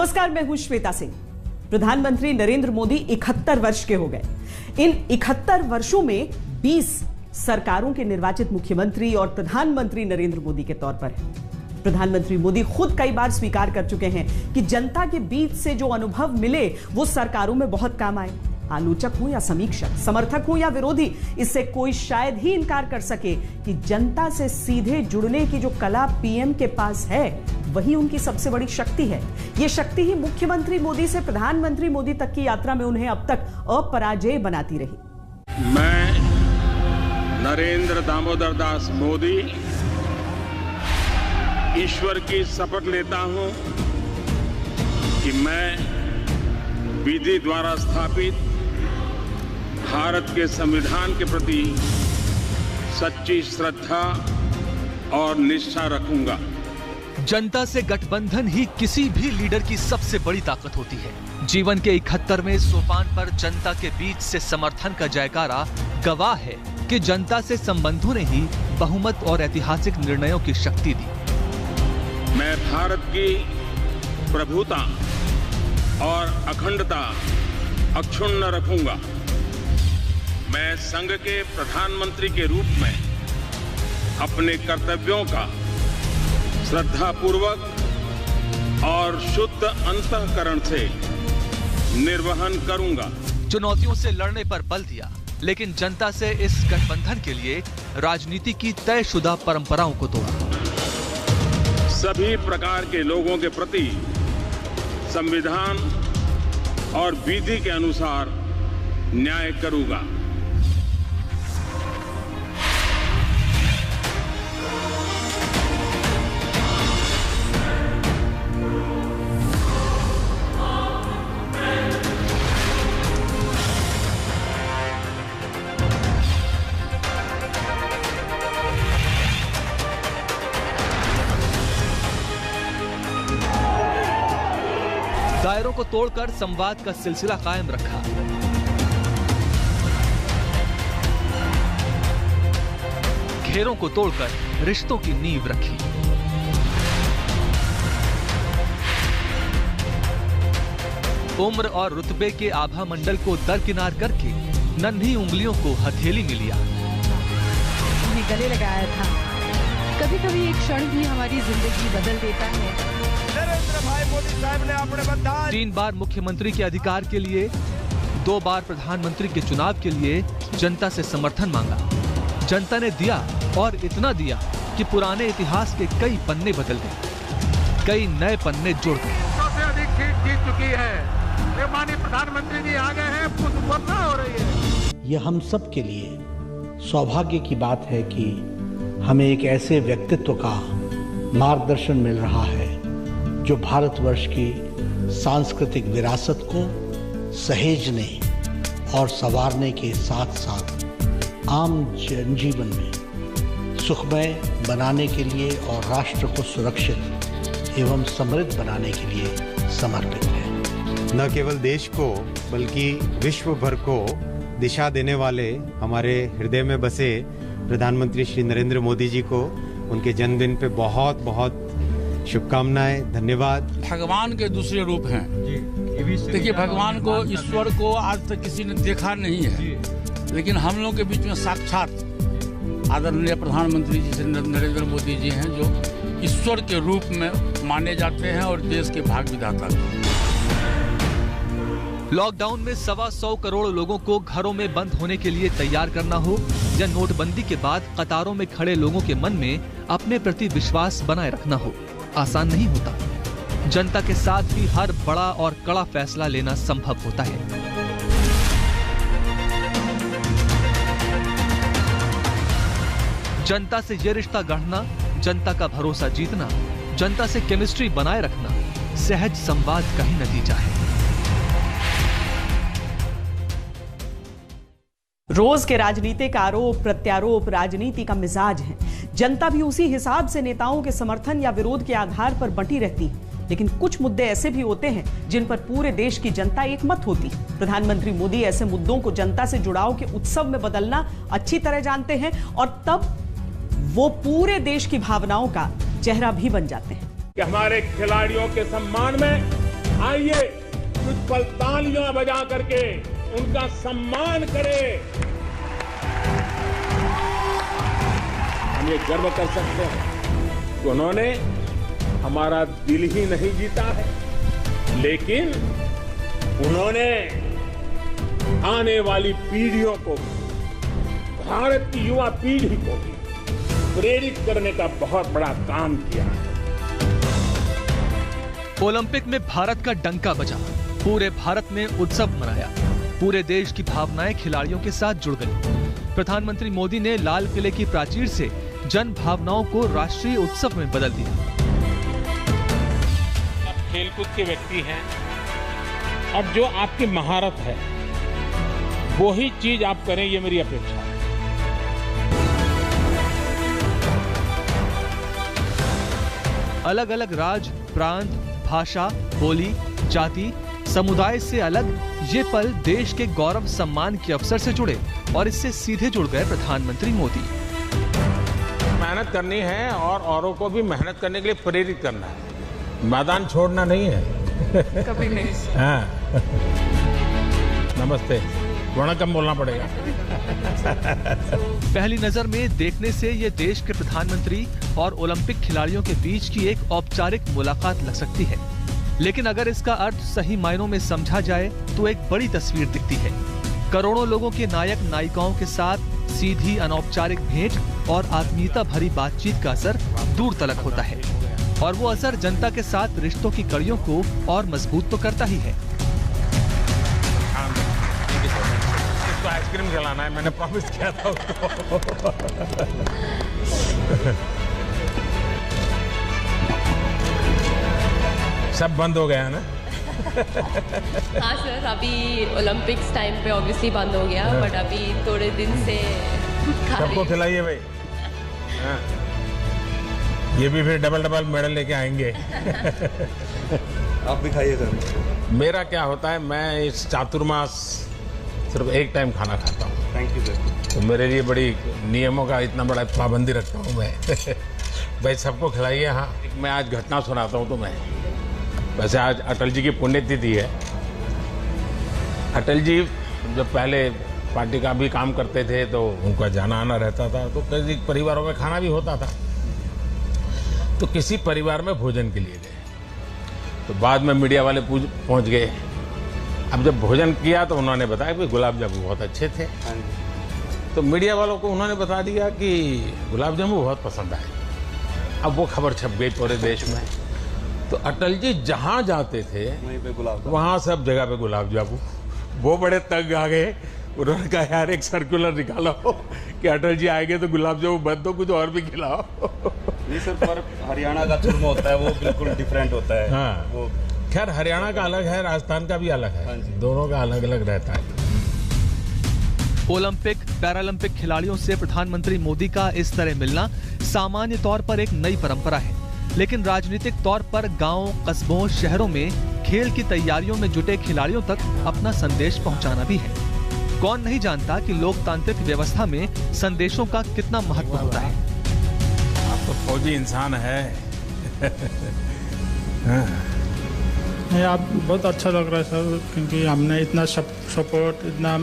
नमस्कार, मैं हूं श्वेता सिंह। प्रधानमंत्री नरेंद्र मोदी 71 वर्ष के हो गए। इन 71 वर्षों में 20 सरकारों के निर्वाचित मुख्यमंत्री और प्रधानमंत्री नरेंद्र मोदी के तौर पर हैं। प्रधानमंत्री मोदी खुद कई बार स्वीकार कर चुके हैं कि जनता के बीच से जो अनुभव मिले वो सरकारों में बहुत काम आए। आलोचक हो या समीक्षक, समर्थक हो या विरोधी, इससे कोई शायद ही इनकार कर सके कि जनता से सीधे जुड़ने की जो कला पीएम के पास है वही उनकी सबसे बड़ी शक्ति है। यह शक्ति ही मुख्यमंत्री मोदी से प्रधानमंत्री मोदी तक की यात्रा में उन्हें अब तक अपराजेय बनाती रही। मैं नरेंद्र दामोदर दास मोदी ईश्वर की शपथ लेता हूं कि मैं विधि द्वारा स्थापित भारत के संविधान के प्रति सच्ची श्रद्धा और निष्ठा रखूंगा। जनता से गठबंधन ही किसी भी लीडर की सबसे बड़ी ताकत होती है। जीवन के 71वें सोपान पर जनता के बीच से समर्थन का जयकारा गवाह है कि जनता से संबंधों ने ही बहुमत और ऐतिहासिक निर्णयों की शक्ति दी। मैं भारत की प्रभुता और अखंडता अक्षुण्ण रखूंगा। मैं संघ के प्रधानमंत्री के रूप में अपने कर्तव्यों का श्रद्धापूर्वक और शुद्ध अंतःकरण से निर्वहन करूंगा। चुनौतियों से लड़ने पर बल दिया, लेकिन जनता से इस गठबंधन के लिए राजनीति की तयशुदा परंपराओं को तोड़ा। सभी प्रकार के लोगों के प्रति संविधान और विधि के अनुसार न्याय करूंगा। दायरों को तोड़कर संवाद का सिलसिला कायम रखा। घेरों को तोड़कर रिश्तों की नींव रखी। उम्र और रुतबे के आभा मंडल को दरकिनार करके नन्ही उंगलियों को हथेली में लिया। उन्हें गले लगाया था। कभी कभी एक क्षण भी हमारी जिंदगी बदल देता है। नरेंद्र भाई मोदी साहब ने अपने बधाई 3 बार मुख्यमंत्री के अधिकार के लिए, 2 बार प्रधानमंत्री के चुनाव के लिए जनता से समर्थन मांगा। जनता ने दिया और इतना दिया कि पुराने इतिहास के कई पन्ने बदल गए, कई नए पन्ने जुड़ गए। सबसे अधिक सीट जीत चुकी है। माननीय प्रधानमंत्री जी आ गए हैं, पुष्पवर्षा हो रही है। यह हम सब के लिए सौभाग्य की बात है कि हमें एक ऐसे व्यक्तित्व का मार्गदर्शन मिल रहा है जो भारतवर्ष की सांस्कृतिक विरासत को सहेजने और संवारने के साथ साथ आम जनजीवन में सुखमय बनाने के लिए और राष्ट्र को सुरक्षित एवं समृद्ध बनाने के लिए समर्पित है। न केवल देश को बल्कि विश्व भर को दिशा देने वाले हमारे हृदय में बसे प्रधानमंत्री श्री नरेंद्र मोदी जी को उनके जन्मदिन पे बहुत बहुत शुभकामनाएं, धन्यवाद। भगवान के दूसरे रूप हैं। देखिए, भगवान को, ईश्वर को आज तक किसी ने देखा नहीं है, लेकिन हम लोगों के बीच में साक्षात आदरणीय प्रधानमंत्री जी से नरेंद्र मोदी जी हैं जो ईश्वर के रूप में माने जाते हैं और देश के भाग विधाता। लॉकडाउन में 125 करोड़ लोगों को घरों में बंद होने के लिए तैयार करना हो या नोटबंदी के बाद कतारों में खड़े लोगों के मन में अपने प्रति विश्वास बनाए रखना हो, आसान नहीं होता। जनता के साथ ही हर बड़ा और कड़ा फैसला लेना संभव होता है। जनता से ये रिश्ता गढ़ना, जनता का भरोसा जीतना, जनता से केमिस्ट्री बनाए रखना सहज संवाद का ही नतीजा है। रोज के राजनीतिक आरोप प्रत्यारोप राजनीति का मिजाज है। जनता भी उसी हिसाब से नेताओं के समर्थन या विरोध के आधार पर बंटी रहती है। लेकिन कुछ मुद्दे ऐसे भी होते हैं जिन पर पूरे देश की जनता एक मत होती है। प्रधानमंत्री मोदी ऐसे मुद्दों को जनता से जुड़ाव के उत्सव में बदलना अच्छी तरह जानते हैं और तब वो पूरे देश की भावनाओं का चेहरा भी बन जाते हैं। कि हमारे खिलाड़ियों के सम्मान में आइए कुछ पल तालियां बजा करके उनका सम्मान करें। हम ये गर्व कर सकते हैं कि उन्होंने हमारा दिल ही नहीं जीता है, लेकिन उन्होंने आने वाली पीढ़ियों को, भारत की युवा पीढ़ी को भी प्रेरित करने का बहुत बड़ा काम किया है। ओलंपिक में भारत का डंका बजा, पूरे भारत ने उत्सव मनाया, पूरे देश की भावनाएं खिलाड़ियों के साथ जुड़ गई। प्रधानमंत्री मोदी ने लाल किले की प्राचीर से जन भावनाओं को राष्ट्रीय उत्सव में बदल दिया। आप खेलकूद के व्यक्ति हैं और जो आपकी महारत है वो ही चीज आप करें, ये मेरी अपेक्षा है। अलग अलग राज्य, प्रांत, भाषा, बोली, जाति, समुदाय से अलग ये पल देश के गौरव सम्मान के अवसर से जुड़े और इससे सीधे जुड़ गए प्रधानमंत्री मोदी। मेहनत करनी है और औरों को भी मेहनत करने के लिए प्रेरित करना है, मैदान छोड़ना नहीं है। कभी नहीं। हाँ। नमस्ते, वणकम बोलना पड़ेगा। पहली नजर में देखने से ये देश के प्रधानमंत्री और ओलंपिक खिलाड़ियों के बीच की एक औपचारिक मुलाकात लग सकती है, लेकिन अगर इसका अर्थ सही मायनों में समझा जाए तो एक बड़ी तस्वीर दिखती है। करोड़ों लोगों के नायक नायिकाओं के साथ सीधी अनौपचारिक भेंट और आत्मीयता भरी बातचीत का असर दूर तलक होता है, और वो असर जनता के साथ रिश्तों की कड़ियों को और मजबूत तो करता ही है। इसको आइसक्रीम खिलाना है, मैंने प्रॉमिस किया था उसको। सब बंद हो गया ना? हाँ सर, अभी ओलंपिक्स टाइम पे ऑब्वियसली बंद हो गया, बट अभी थोड़े दिन से सबको खिलाइए भाई। हाँ। ये भी फिर डबल मेडल लेके आएंगे। आप भी खाइए सर। मेरा क्या होता है, मैं इस चातुर्मास सिर्फ एक टाइम खाना खाता हूँ। Thank you sir. तो मेरे लिए बड़ी नियमों का इतना बड़ा पाबंदी रखता हूँ मैं। भाई सबको खिलाइए। हाँ, मैं आज घटना सुनाता हूँ तुम्हें। वैसे आज अटल जी की पुण्यतिथि है। अटल जी जब पहले पार्टी का भी काम करते थे तो उनका जाना आना रहता था, तो कई परिवारों में खाना भी होता था। तो किसी परिवार में भोजन के लिए गए, तो बाद में मीडिया वाले पहुंच गए। अब जब भोजन किया तो उन्होंने बताया कि गुलाब जामुन बहुत अच्छे थे। तो मीडिया वालों को उन्होंने बता दिया कि गुलाब जामुन बहुत पसंद आए। अब वो खबर छप गई पूरे देश में। तो अटल जी जहां जाते थे वहां सब जगह पे गुलाब जामुन। वो बड़े तंग आ गए। उन्होंने कहा यार एक सर्कुलर निकालो कि अटल जी आएंगे तो गुलाब जामुन बंद दो, कुछ और भी खिलाओ। नहीं सर, पर हरियाणा का चूरमा होता है वो बिल्कुल डिफरेंट होता है। हाँ, वो खैर हरियाणा का अलग है, राजस्थान का भी अलग है, दोनों का अलग अलग रहता है। ओलंपिक पैरालंपिक खिलाड़ियों से प्रधानमंत्री मोदी का इस तरह मिलना सामान्य तौर पर एक नई परंपरा है, लेकिन राजनीतिक तौर पर गांवों, कस्बों, शहरों में खेल की तैयारियों में जुटे खिलाड़ियों तक अपना संदेश पहुंचाना भी है। कौन नहीं जानता कि लोकतांत्रिक व्यवस्था में संदेशों का कितना महत्व होता है। आप तो फौजी इंसान है। आप बहुत अच्छा लग रहा है सर, क्योंकि हमने इतना सपोर्ट, इतना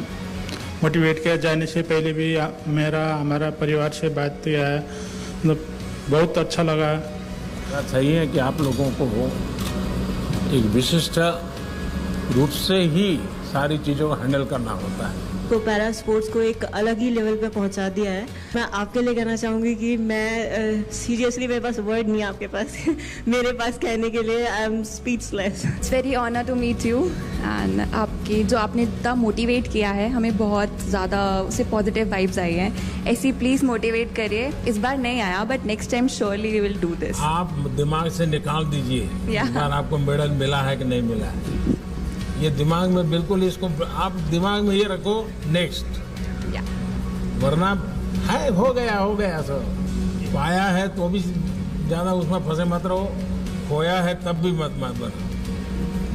मोटिवेट किया। जाने से पहले भी हमारा परिवार से बात किया है, मतलब बहुत अच्छा लगा। सही है कि आप लोगों को एक विशिष्ट रूप से ही सारी चीज़ों को हैंडल करना होता है। तो पैरा स्पोर्ट्स को एक अलग ही लेवल पे पहुंचा दिया है। मैं आपके लिए कहना चाहूँगी कि मैं सीरियसली मेरे पास वर्ड नहीं है आपके पास मेरे पास कहने के लिए। I am speechless. It's very honour to meet you and आपकी जो आपने इतना मोटिवेट किया है, हमें बहुत ज़्यादा उससे पॉजिटिव वाइब्स आई हैं। ऐसी प्लीज़ मोटिवेट करिए। इस बार नहीं आया but next time surely we will do this. आप दिमाग से निकाल दीजिए इस बार आपको मेडल मिला है कि नहीं मिला है। ये दिमाग में बिल्कुल, इसको आप दिमाग में ये रखो नेक्स्ट, वरना है हो गया सर। पाया है तो भी ज्यादा उसमें फंसे मत रहो, खोया है तब भी मत बनो।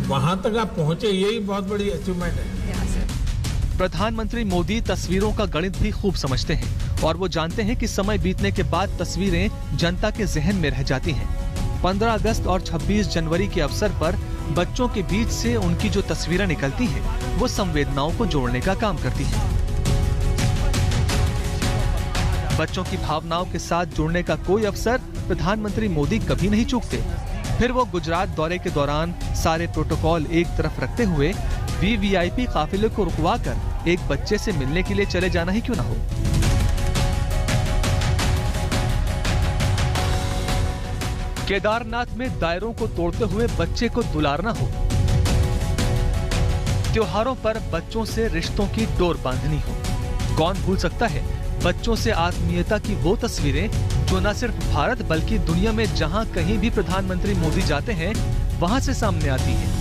वहां तक आप पहुंचे, यही बहुत बड़ी अचीवमेंट है। प्रधानमंत्री मोदी तस्वीरों का गणित भी खूब समझते हैं और वो जानते हैं कि समय बीतने के बाद तस्वीरें जनता के जहन में रह जाती हैं। 15 अगस्त और 26 जनवरी के अवसर पर बच्चों के बीच से उनकी जो तस्वीरें निकलती हैं, वो संवेदनाओं को जोड़ने का काम करती हैं। बच्चों की भावनाओं के साथ जुड़ने का कोई अवसर प्रधानमंत्री मोदी कभी नहीं चूकते। फिर वो गुजरात दौरे के दौरान सारे प्रोटोकॉल एक तरफ रखते हुए वीवीआईपी काफिले को रुकवाकर एक बच्चे से मिलने के लिए चले जाना ही क्यों ना हो। केदारनाथ में दायरों को तोड़ते हुए बच्चे को दुलारना हो, त्योहारों पर बच्चों से रिश्तों की डोर बांधनी हो। कौन भूल सकता है बच्चों से आत्मीयता की वो तस्वीरें जो न सिर्फ भारत बल्कि दुनिया में जहां कहीं भी प्रधानमंत्री मोदी जाते हैं वहां से सामने आती हैं।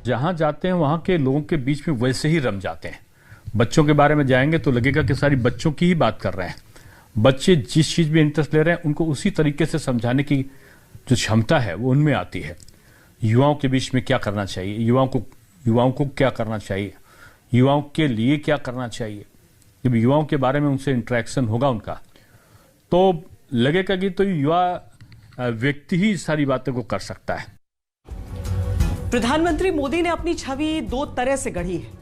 जहां जाते हैं वहां के लोगों के बीच में वैसे ही रम जाते हैं। बच्चों के बारे में जाएंगे तो लगेगा कि सारी बच्चों की ही बात कर रहे हैं। बच्चे जिस चीज में इंटरेस्ट ले रहे हैं उनको उसी तरीके से समझाने की जो क्षमता है वो उनमें आती है। युवाओं के बीच में क्या करना चाहिए, युवाओं को क्या करना चाहिए, युवाओं के लिए क्या करना चाहिए, जब युवाओं के बारे में उनसे इंटरेक्शन होगा उनका तो लगेगा कि तो युवा व्यक्ति ही सारी बातों को कर सकता है। प्रधानमंत्री मोदी ने अपनी छवि दो तरह से गढ़ी है।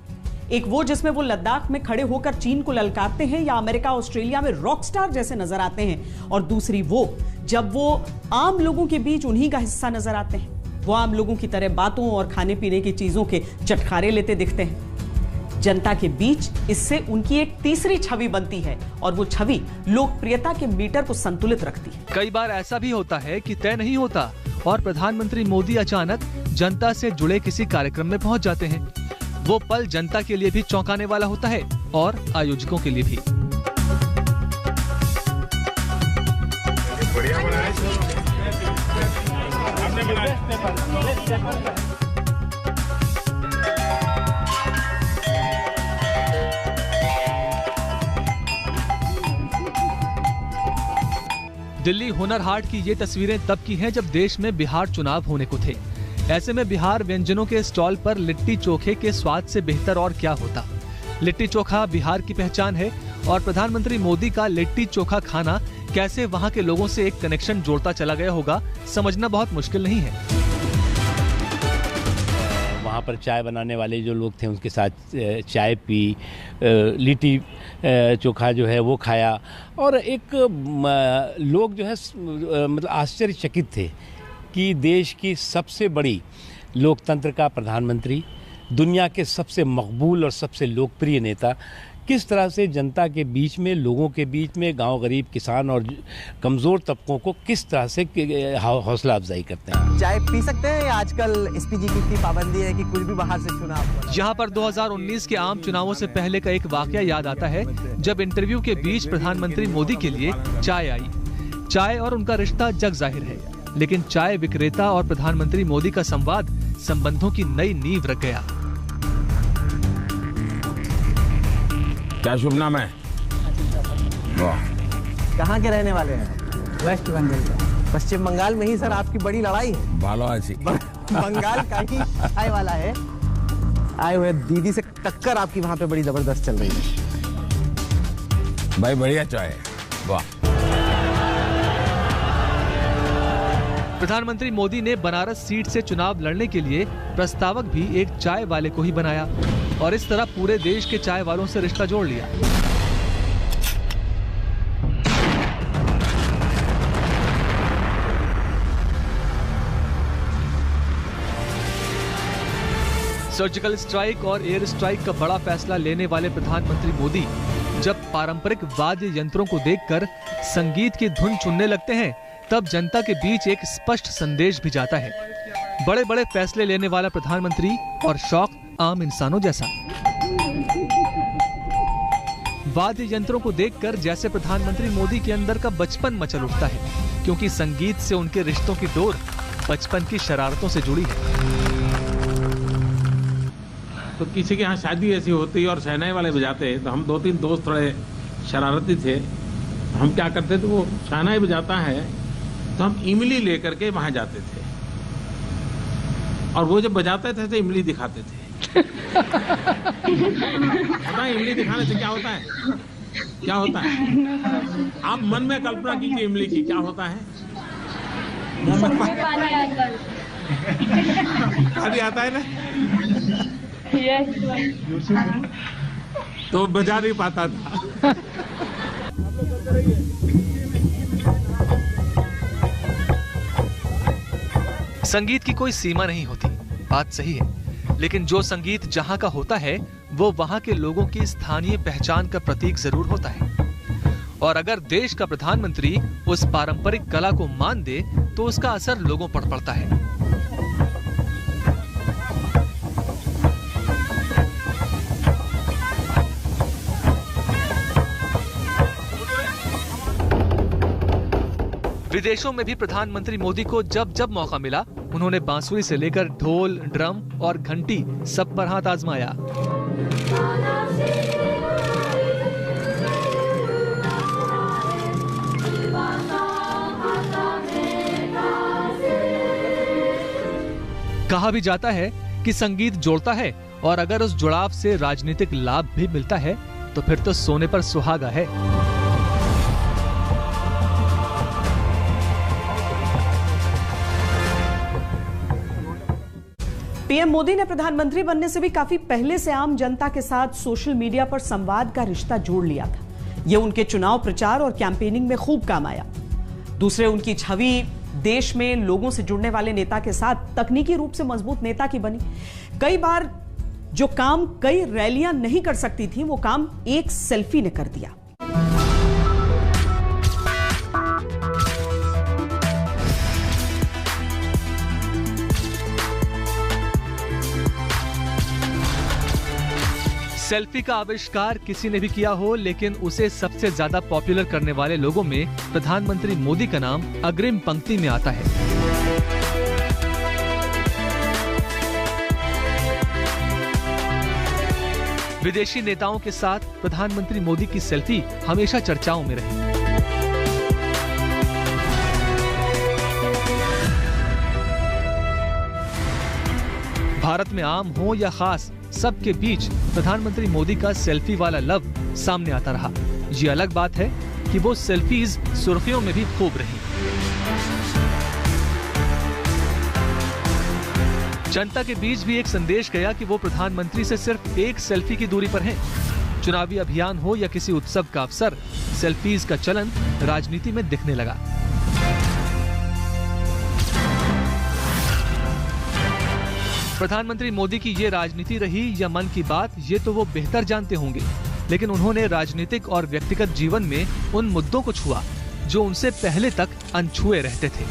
एक वो जिसमें वो लद्दाख में खड़े होकर चीन को ललकारते हैं या अमेरिका ऑस्ट्रेलिया में रॉकस्टार जैसे नजर आते हैं, और दूसरी वो जब वो आम लोगों के बीच उन्हीं का हिस्सा नजर आते हैं। वो आम लोगों की तरह बातों और खाने पीने की चीजों के चटखारे लेते दिखते हैं। जनता के बीच इससे उनकी एक तीसरी छवि बनती है और वो छवि लोकप्रियता के मीटर को संतुलित रखती है। कई बार ऐसा भी होता है कि तय नहीं होता और प्रधानमंत्री मोदी अचानक जनता से जुड़े किसी कार्यक्रम में पहुंच जाते हैं। वो पल जनता के लिए भी चौंकाने वाला होता है और आयोजकों के लिए भी। दिल्ली हुनर हाट की ये तस्वीरें तब की हैं जब देश में बिहार चुनाव होने को थे। ऐसे में बिहार व्यंजनों के स्टॉल पर लिट्टी चोखे के स्वाद से बेहतर और क्या होता। लिट्टी चोखा बिहार की पहचान है और प्रधानमंत्री मोदी का लिट्टी चोखा खाना कैसे वहां के लोगों से एक कनेक्शन जोड़ता चला गया होगा, समझना बहुत मुश्किल नहीं है। वहाँ पर चाय बनाने वाले जो लोग थे उनके साथ चाय पी, लिट्टी चोखा जो है वो खाया और एक लोग जो है मतलब आश्चर्यचकित थे कि देश की सबसे बड़ी लोकतंत्र का प्रधानमंत्री, दुनिया के सबसे मकबूल और सबसे लोकप्रिय नेता किस तरह से जनता के बीच में, लोगों के बीच में, गांव गरीब, किसान और कमज़ोर तबकों को किस तरह से हौसला अफजाई करते हैं। चाय पी सकते हैं या आजकल एसपीजी की इतनी पाबंदी है कि कुछ भी बाहर से चुनाव। यहाँ पर 2019 के आम चुनावों से पहले का एक वाकया याद आता है जब इंटरव्यू के बीच प्रधानमंत्री मोदी के लिए चाय आई। चाय और उनका रिश्ता जग जाहिर है, लेकिन चाय विक्रेता और प्रधानमंत्री मोदी का संवाद संबंधों की नई नींव रख गया। क्या शुभ नाम है? कहाँ के रहने वाले हैं? वेस्ट बंगाल का। पश्चिम बंगाल में ही सर आपकी बड़ी लड़ाई है। बंगाल का ही चाय वाला है, आए हुए दीदी से टक्कर आपकी वहाँ पे बड़ी जबरदस्त चल रही है। भाई बढ़िया चाय, वाह। प्रधानमंत्री मोदी ने बनारस सीट से चुनाव लड़ने के लिए प्रस्तावक भी एक चाय वाले को ही बनाया और इस तरह पूरे देश के चाय वालों से रिश्ता जोड़ लिया। सर्जिकल स्ट्राइक और एयर स्ट्राइक का बड़ा फैसला लेने वाले प्रधानमंत्री मोदी जब पारंपरिक वाद्य यंत्रों को देखकर संगीत की धुन चुनने लगते हैं तब जनता के बीच एक स्पष्ट संदेश भी जाता है। बड़े बड़े फैसले लेने वाला प्रधानमंत्री और शौक आम इंसानों जैसा। वाद्य यंत्रों को देखकर जैसे प्रधानमंत्री मोदी के अंदर का बचपन मचल उठता है, क्योंकि संगीत से उनके रिश्तों की डोर बचपन की शरारतों से जुड़ी है। तो किसी के यहाँ शादी ऐसी होती और शहनाई वाले बजाते तो हम 2-3 दोस्त थोड़े शरारती थे, हम क्या करते थे, वो शहनाई बजाता है तो हम इमली लेकर के वहां जाते थे और वो जब बजाते थे तो इमली दिखाते थे। बताएं, इमली दिखाने से क्या होता है? क्या होता है? आप मन में कल्पना कीजिए इमली की, क्या होता है? मुंह में पानी आता है ना? तो बजा नहीं पाता था। संगीत की कोई सीमा नहीं होती, बात सही है, लेकिन जो संगीत जहां का होता है वो वहां के लोगों की स्थानीय पहचान का प्रतीक जरूर होता है। और अगर देश का प्रधानमंत्री उस पारंपरिक कला को मान दे तो उसका असर लोगों पर पड़ता है। विदेशों में भी प्रधानमंत्री मोदी को जब जब मौका मिला उन्होंने बांसुरी से लेकर ढोल, ड्रम और घंटी सब पर हाथ आजमाया। कहा भी जाता है कि संगीत जोड़ता है और अगर उस जुड़ाव से राजनीतिक लाभ भी मिलता है तो फिर तो सोने पर सुहागा है। पीएम मोदी ने प्रधानमंत्री बनने से भी काफी पहले से आम जनता के साथ सोशल मीडिया पर संवाद का रिश्ता जोड़ लिया था। यह उनके चुनाव प्रचार और कैंपेनिंग में खूब काम आया। दूसरे, उनकी छवि देश में लोगों से जुड़ने वाले नेता के साथ तकनीकी रूप से मजबूत नेता की बनी। कई बार जो काम कई रैलियां नहीं कर सकती थी वो काम एक सेल्फी ने कर दिया। सेल्फी का आविष्कार किसी ने भी किया हो, लेकिन उसे सबसे ज्यादा पॉपुलर करने वाले लोगों में प्रधानमंत्री मोदी का नाम अग्रिम पंक्ति में आता है। विदेशी नेताओं के साथ प्रधानमंत्री मोदी की सेल्फी हमेशा चर्चाओं में रही। भारत में आम हो या खास, सबके बीच प्रधानमंत्री मोदी का सेल्फी वाला लव सामने आता रहा। ये अलग बात है कि वो सेल्फीज सुर्खियों में भी खूब रही। जनता के बीच भी एक संदेश गया कि वो प्रधानमंत्री से सिर्फ एक सेल्फी की दूरी पर हैं। चुनावी अभियान हो या किसी उत्सव का अवसर, सेल्फीज का चलन राजनीति में दिखने लगा। प्रधानमंत्री मोदी की ये राजनीति रही या मन की बात, ये तो वो बेहतर जानते होंगे, लेकिन उन्होंने राजनीतिक और व्यक्तिगत जीवन में उन मुद्दों को छुआ जो उनसे पहले तक अनछुए रहते थे।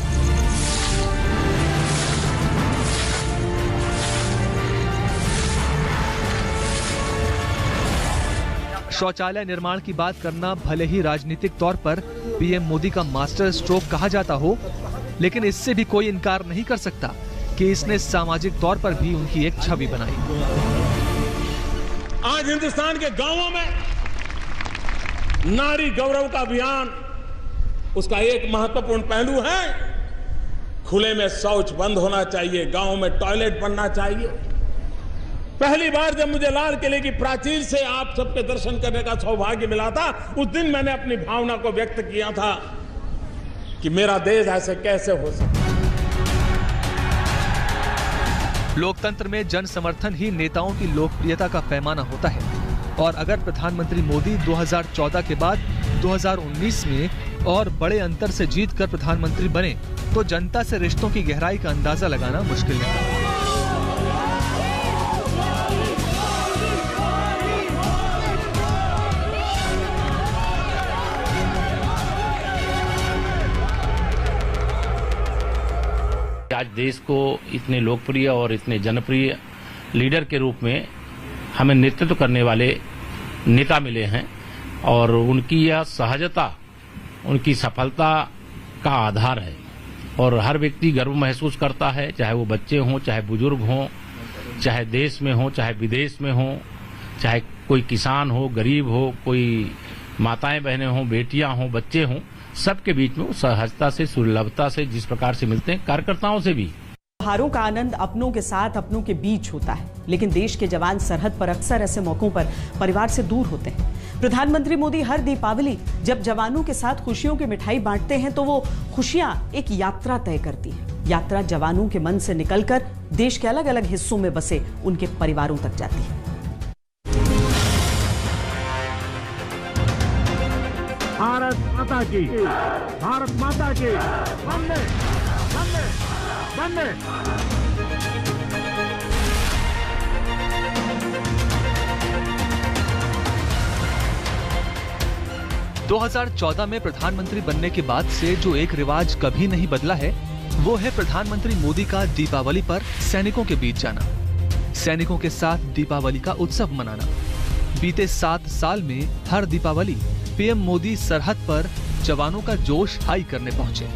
शौचालय निर्माण की बात करना भले ही राजनीतिक तौर पर पीएम मोदी का मास्टर स्ट्रोक कहा जाता हो, लेकिन इससे भी कोई इनकार नहीं कर सकता कि इसने सामाजिक तौर पर भी उनकी एक छवि बनाई। आज हिंदुस्तान के गांवों में नारी गौरव का अभियान, उसका एक महत्वपूर्ण पहलू है खुले में शौच बंद होना चाहिए, गांव में टॉयलेट बनना चाहिए। पहली बार जब मुझे लाल किले की प्राचीर से आप सबके दर्शन करने का सौभाग्य मिला था, उस दिन मैंने अपनी भावना को व्यक्त किया था कि मेरा देश ऐसे कैसे हो सकता। लोकतंत्र में जन समर्थन ही नेताओं की लोकप्रियता का पैमाना होता है, और अगर प्रधानमंत्री मोदी 2014 के बाद 2019 में और बड़े अंतर से जीतकर प्रधानमंत्री बने तो जनता से रिश्तों की गहराई का अंदाजा लगाना मुश्किल नहीं। आज देश को इतने लोकप्रिय और इतने जनप्रिय लीडर के रूप में हमें नेतृत्व करने वाले नेता मिले हैं, और उनकी यह सहजता उनकी सफलता का आधार है। और हर व्यक्ति गर्व महसूस करता है, चाहे वो बच्चे हों, चाहे बुजुर्ग हों, चाहे देश में हों, चाहे विदेश में हों, चाहे कोई किसान हो, गरीब हो, कोई माताएं बहनें हों, बेटियां हों, बच्चे हों, सबके बीच में वो सहजता से, सुलभता से जिस प्रकार से मिलते हैं, कार्यकर्ताओं से भी त्योहारों का आनंद अपनों के साथ, अपनों के बीच होता है, लेकिन देश के जवान सरहद पर अक्सर ऐसे मौकों पर परिवार से दूर होते हैं। प्रधानमंत्री मोदी हर दीपावली जब जवानों के साथ खुशियों की मिठाई बांटते हैं तो वो खुशियां एक यात्रा तय करती हैं। यात्रा जवानों के मन से निकलकर देश के अलग अलग हिस्सों में बसे उनके परिवारों तक जाती है। भारत माता की, भारत माता की, वंदे वंदे वंदे। 2014 में प्रधानमंत्री बनने के बाद से जो एक रिवाज कभी नहीं बदला है, वो है प्रधानमंत्री मोदी का दीपावली पर सैनिकों के बीच जाना, सैनिकों के साथ दीपावली का उत्सव मनाना। बीते 7 साल में हर दीपावली पीएम मोदी सरहद पर जवानों का जोश हाई करने पहुंचे।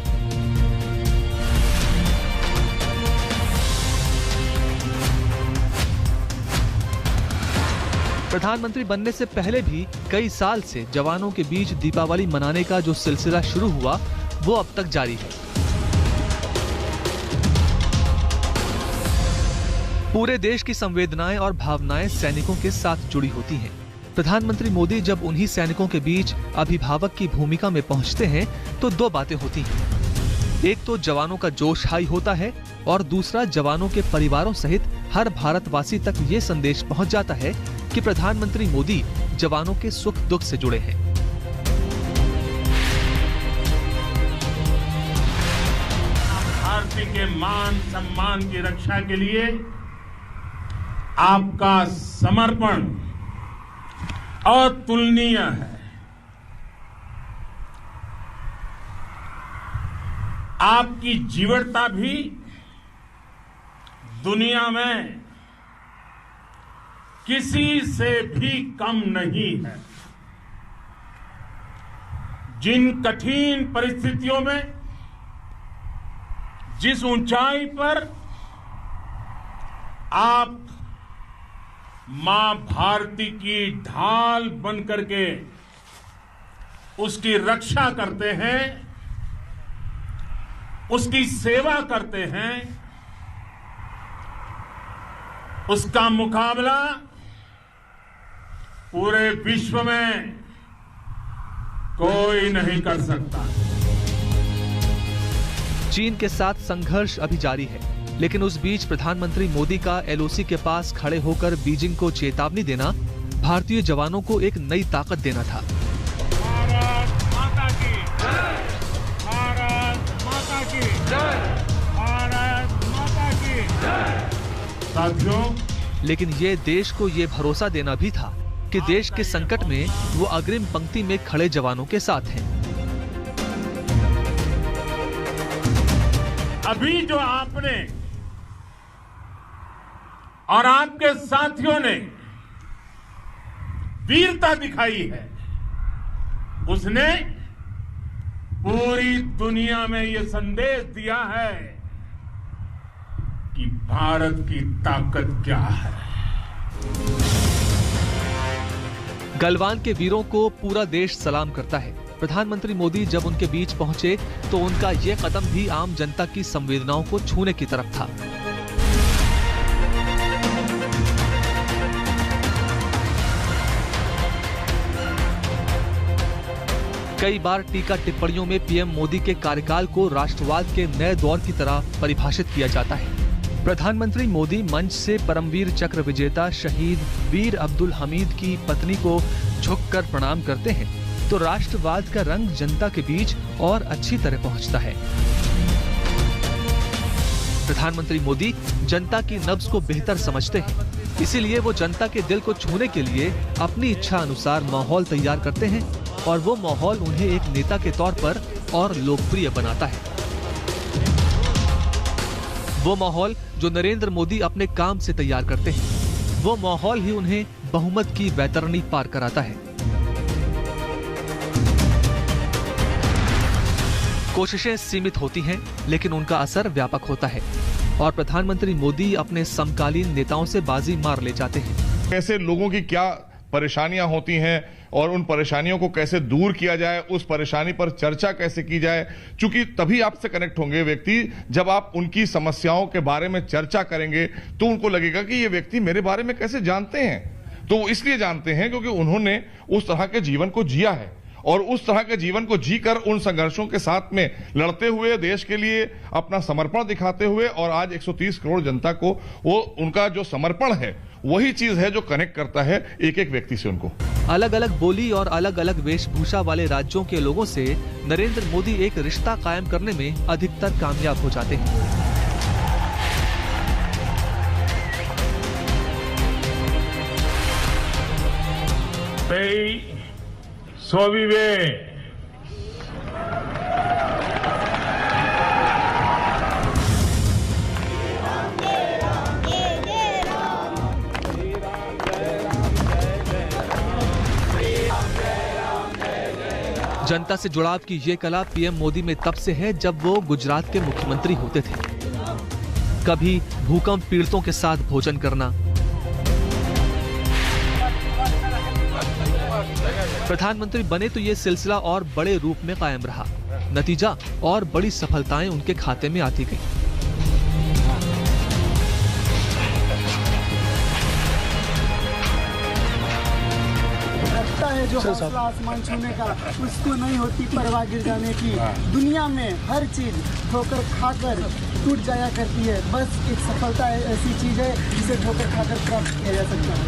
प्रधानमंत्री बनने से पहले भी कई साल से जवानों के बीच दीपावली मनाने का जो सिलसिला शुरू हुआ, वो अब तक जारी है। पूरे देश की संवेदनाएं और भावनाएं सैनिकों के साथ जुड़ी होती हैं। प्रधानमंत्री मोदी जब उन्हीं सैनिकों के बीच अभिभावक की भूमिका में पहुंचते हैं तो 2 बातें होती हैं। एक तो जवानों का जोश हाई होता है और दूसरा जवानों के परिवारों सहित हर भारतवासी तक ये संदेश पहुंच जाता है कि प्रधानमंत्री मोदी जवानों के सुख दुख से जुड़े हैं। भारत के मान सम्मान की रक्षा के लिए आपका समर्पण अतुलनीय है। आपकी जीवटता भी दुनिया में किसी से भी कम नहीं है। जिन कठिन परिस्थितियों में, जिस ऊंचाई पर आप मां भारती की ढाल बन करके उसकी रक्षा करते हैं, उसकी सेवा करते हैं, उसका मुकाबला पूरे विश्व में कोई नहीं कर सकता। चीन के साथ संघर्ष अभी जारी है, लेकिन उस बीच प्रधानमंत्री मोदी का एलओसी के पास खड़े होकर बीजिंग को चेतावनी देना भारतीय जवानों को एक नई ताकत देना था। भारत माता की जय, भारत माता की जय, भारत माता की जय। साथियों, लेकिन ये देश को ये भरोसा देना भी था कि देश के संकट में वो अग्रिम पंक्ति में खड़े जवानों के साथ हैं। अभी जो आपने और आपके साथियों ने वीरता दिखाई है, उसने पूरी दुनिया में ये संदेश दिया है कि भारत की ताकत क्या है। गलवान के वीरों को पूरा देश सलाम करता है। प्रधानमंत्री मोदी जब उनके बीच पहुंचे तो उनका यह कदम भी आम जनता की संवेदनाओं को छूने की तरफ था। कई बार टीका टिप्पणियों में पीएम मोदी के कार्यकाल को राष्ट्रवाद के नए दौर की तरह परिभाषित किया जाता है। प्रधानमंत्री मोदी मंच से परमवीर चक्र विजेता शहीद वीर अब्दुल हमीद की पत्नी को झुककर प्रणाम करते हैं तो राष्ट्रवाद का रंग जनता के बीच और अच्छी तरह पहुंचता है। प्रधानमंत्री मोदी जनता की नब्ज को बेहतर समझते हैं, इसीलिए वो जनता के दिल को छूने के लिए अपनी इच्छा अनुसार माहौल तैयार करते हैं और वो माहौल उन्हें एक नेता के तौर पर और लोकप्रिय बनाता है। वो माहौल जो नरेंद्र मोदी अपने काम से तैयार करते हैं, वो माहौल ही उन्हें बहुमत की वैतरणी पार कराता है। कोशिशें सीमित होती हैं, लेकिन उनका असर व्यापक होता है और प्रधानमंत्री मोदी अपने समकालीन नेताओं से बाजी मार ले जाते हैं। कैसे लोगों की क्या परेशानियां होती हैं और उन परेशानियों को कैसे दूर किया जाए, उस परेशानी पर चर्चा कैसे की जाए। चूंकि तभी आपसे कनेक्ट होंगे व्यक्ति जब आप उनकी समस्याओं के बारे में चर्चा करेंगे, तो उनको लगेगा कि ये व्यक्ति मेरे बारे में कैसे जानते हैं। तो वो इसलिए जानते हैं क्योंकि उन्होंने उस तरह के जीवन को जिया है, और उस तरह के जीवन को जीकर उन संघर्षों के साथ में लड़ते हुए देश के लिए अपना समर्पण दिखाते हुए, और आज 130 करोड़ जनता को वो उनका जो समर्पण है वही चीज है जो कनेक्ट करता है एक एक व्यक्ति से उनको। अलग अलग बोली और अलग अलग वेशभूषा वाले राज्यों के लोगों से नरेंद्र मोदी एक रिश्ता कायम करने में अधिकतर कामयाब हो जाते हैं। जनता से जुड़ाव की ये कला पीएम मोदी में तब से है जब वो गुजरात के मुख्यमंत्री होते थे। कभी भूकंप पीड़ितों के साथ भोजन करना, प्रधानमंत्री बने तो ये सिलसिला और बड़े रूप में कायम रहा। नतीजा और बड़ी सफलताएं उनके खाते में आती गई। है जो हौसला आसमान छूने का, उसको नहीं होती परवाह गिर जाने की। दुनिया में हर चीज ठोकर खाकर टूट जाया करती है, बस एक सफलता ऐसी चीज है जिसे ठोकर खाकर प्राप्त किया जा सकता है।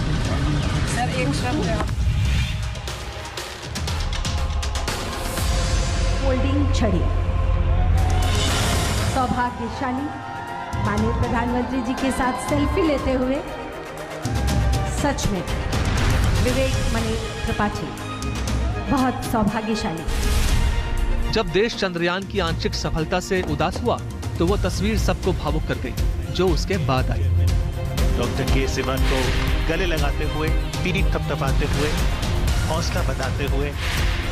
सर एक शब्द है, फोल्डिंग छड़ी। सौभाग्यशाली माननीय प्रधानमंत्री जी के साथ सेल्फी लेते हुए सच में विवेक मणि त्रिपाठी बहुत सौभाग्यशाली। जब देश चंद्रयान की आंशिक सफलता से उदास हुआ तो वो तस्वीर सबको भावुक कर गई जो उसके बाद आई। डॉक्टर के सिवन को गले लगाते हुए, पीठ थपथपाते हुए, हौसला बताते हुए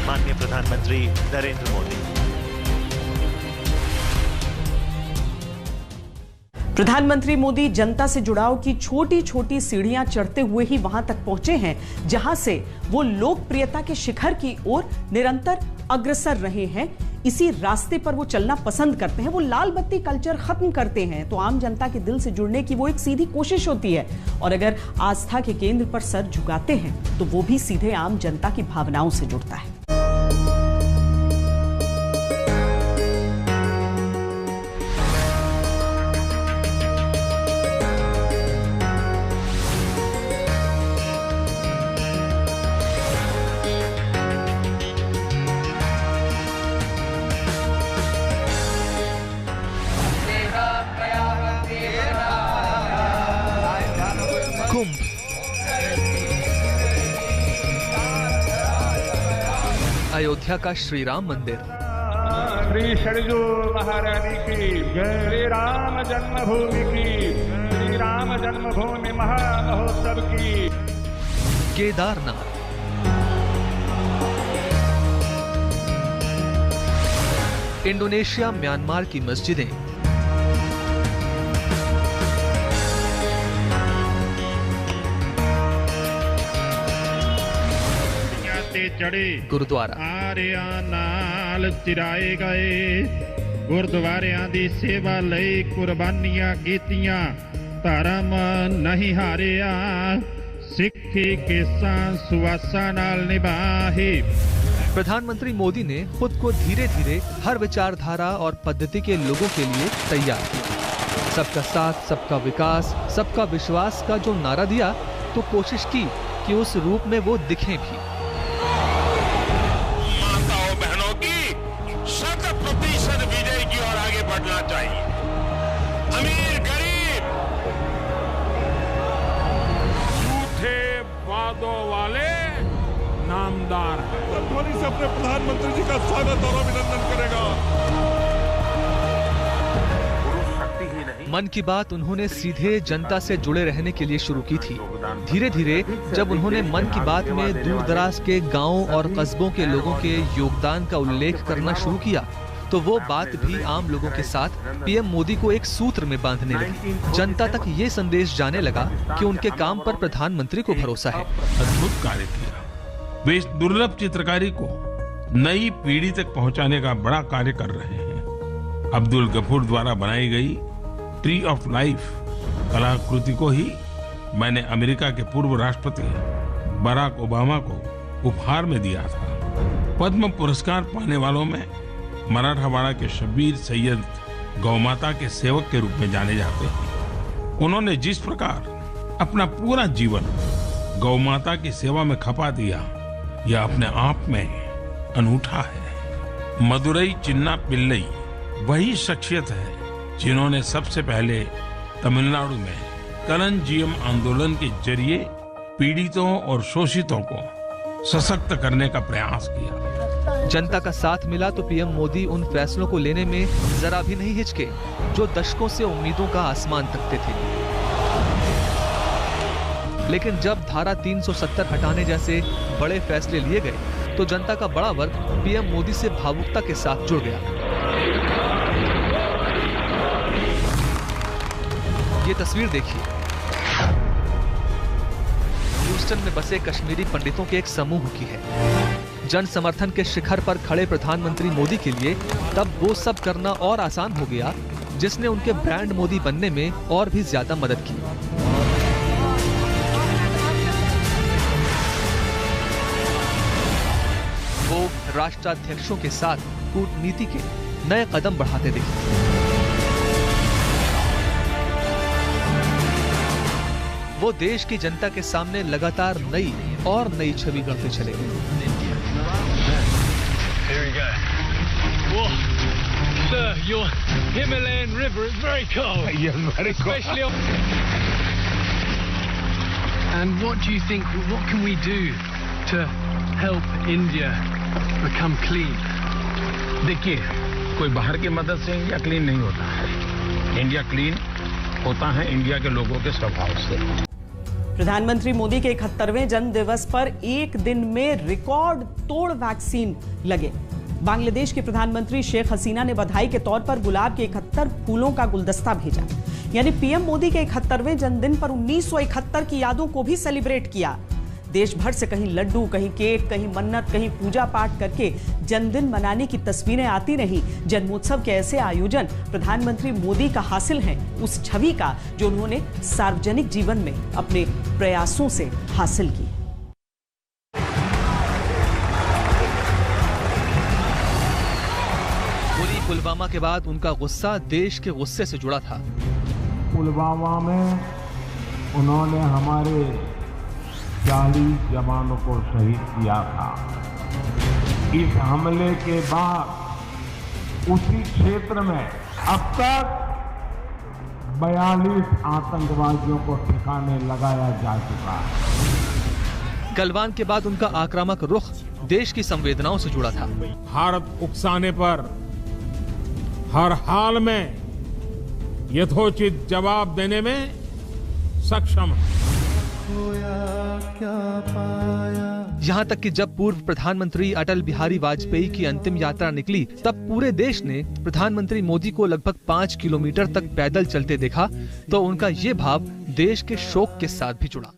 माननीय प्रधानमंत्री नरेंद्र मोदी। प्रधानमंत्री मोदी जनता से जुड़ाव की छोटी छोटी सीढ़ियां चढ़ते हुए ही वहां तक पहुंचे हैं जहां से वो लोकप्रियता के शिखर की ओर निरंतर अग्रसर रहे हैं। इसी रास्ते पर वो चलना पसंद करते हैं। वो लाल बत्ती कल्चर खत्म करते हैं तो आम जनता के दिल से जुड़ने की वो एक सीधी कोशिश होती है, और अगर आस्था के केंद्र पर सर झुकाते हैं तो वो भी सीधे आम जनता की भावनाओं से जुड़ता है। अयोध्या का श्री राम मंदिर, श्री सरजू महारानी की जय, श्री राम जन्मभूमि की, श्री राम जन्मभूमि महामहोत्सव की। केदारनाथ, इंडोनेशिया म्यांमार की मस्जिदें, चढ़े गुरुद्वारा, आरिया नाल चिराए गए गुरुद्वारियां दी सेवा लई कुर्बानियां कीतियां, धर्म नहीं हारिया, सिक्खी के सुवासा नाल निभाही। प्रधानमंत्री मोदी ने खुद को धीरे धीरे हर विचारधारा और पद्धति के लोगों के लिए तैयार किया। सबका साथ, सबका विकास, सबका विश्वास का जो नारा दिया तो कोशिश की कि उस रूप में वो दिखें भी। बढ़ना चाहिए। अमीर गरीब, झूठे वादों वाले नामदार धोनी से अपने प्रधानमंत्री जी का स्वागत और अभिनंदन करेगा। मन की बात उन्होंने सीधे जनता से जुड़े रहने के लिए शुरू की थी। धीरे धीरे जब उन्होंने मन की बात में दूर दराज के गांवों और कस्बों के लोगों के योगदान का उल्लेख करना शुरू किया तो वो बात भी आम लोगों के साथ पीएम मोदी को एक सूत्र में बांधने लगी। जनता तक ये संदेश जाने लगा कि उनके काम पर प्रधानमंत्री को भरोसा है। अद्भुत कार्य किया, वे इस दुर्लभ चित्रकारी को नई पीढ़ी तक पहुंचाने का बड़ा कार्य कर रहे हैं। अब्दुल गफूर द्वारा बनाई गई ट्री ऑफ लाइफ कलाकृति को ही मैंने अमेरिका के पूर्व राष्ट्रपति बराक ओबामा को उपहार में दिया था। पद्म पुरस्कार पाने वालों में मराठवाड़ा के शब्बीर सैयद गौमाता के सेवक के रूप में जाने जाते हैं। उन्होंने जिस प्रकार अपना पूरा जीवन गौमाता की सेवा में खपा दिया, यह अपने आप में अनूठा है। मदुरई चिन्ना पिल्लई वही शख्सियत है जिन्होंने सबसे पहले तमिलनाडु में कलंजियम आंदोलन के जरिए पीड़ितों और शोषितों को सशक्त करने का प्रयास किया। जनता का साथ मिला तो पीएम मोदी उन फैसलों को लेने में जरा भी नहीं हिचके जो दशकों से उम्मीदों का आसमान तकते थे। लेकिन जब धारा 370 हटाने जैसे बड़े फैसले लिए गए तो जनता का बड़ा वर्ग पीएम मोदी से भावुकता के साथ जुड़ गया। ये तस्वीर देखिए, ह्यूस्टन में बसे कश्मीरी पंडितों के एक समूह की है। जन समर्थन के शिखर पर खड़े प्रधानमंत्री मोदी के लिए तब वो सब करना और आसान हो गया जिसने उनके ब्रांड मोदी बनने में और भी ज्यादा मदद की। वो राष्ट्राध्यक्षों के साथ कूटनीति के नए कदम बढ़ाते दिखे। वो देश की जनता के सामने लगातार नई और नई छवि गढ़ते चले गए। And what do you think? What can we do to help India become clean? देखिए, कोई बाहर की मदद से इंडिया क्लीन नहीं होता है। इंडिया क्लीन होता है इंडिया के लोगों के स्वभाव से। प्रधानमंत्री मोदी के 71वें जन्म दिवस पर एक दिन में रिकॉर्ड तोड़ वैक्सीन लगे। बांग्लादेश के प्रधानमंत्री शेख हसीना ने बधाई के तौर पर गुलाब के 71 फूलों का गुलदस्ता भेजा। यानी पीएम मोदी के 71वें जन्मदिन पर 1971 की यादों को भी सेलिब्रेट किया। देश भर से कहीं लड्डू, कहीं केक, कहीं मन्नत, कहीं पूजा पाठ करके जन्मदिन मनाने की तस्वीरें आती रहीं। जन्मोत्सव के ऐसे आयोजन प्रधानमंत्री मोदी का हासिल हैं उस छवि का जो उन्होंने सार्वजनिक जीवन में अपने प्रयासों से हासिल की। पूरी पुलवामा के बाद उनका गुस्सा देश के गुस्से से जुड़ा था। पुलवामा में उन्होंने हमारे 40 जवानों को शहीद किया था। इस हमले के बाद उसी क्षेत्र में अब तक 42 आतंकवादियों को ठिकाने लगाया जा चुका है। गलवान के बाद उनका आक्रामक रुख देश की संवेदनाओं से जुड़ा था। भारत उकसाने पर हर हाल में यथोचित जवाब देने में सक्षम है। यहाँ तक कि जब पूर्व प्रधानमंत्री अटल बिहारी वाजपेयी की अंतिम यात्रा निकली तब पूरे देश ने प्रधानमंत्री मोदी को लगभग 5 किलोमीटर तक पैदल चलते देखा तो उनका ये भाव देश के शोक के साथ भी जुड़ा।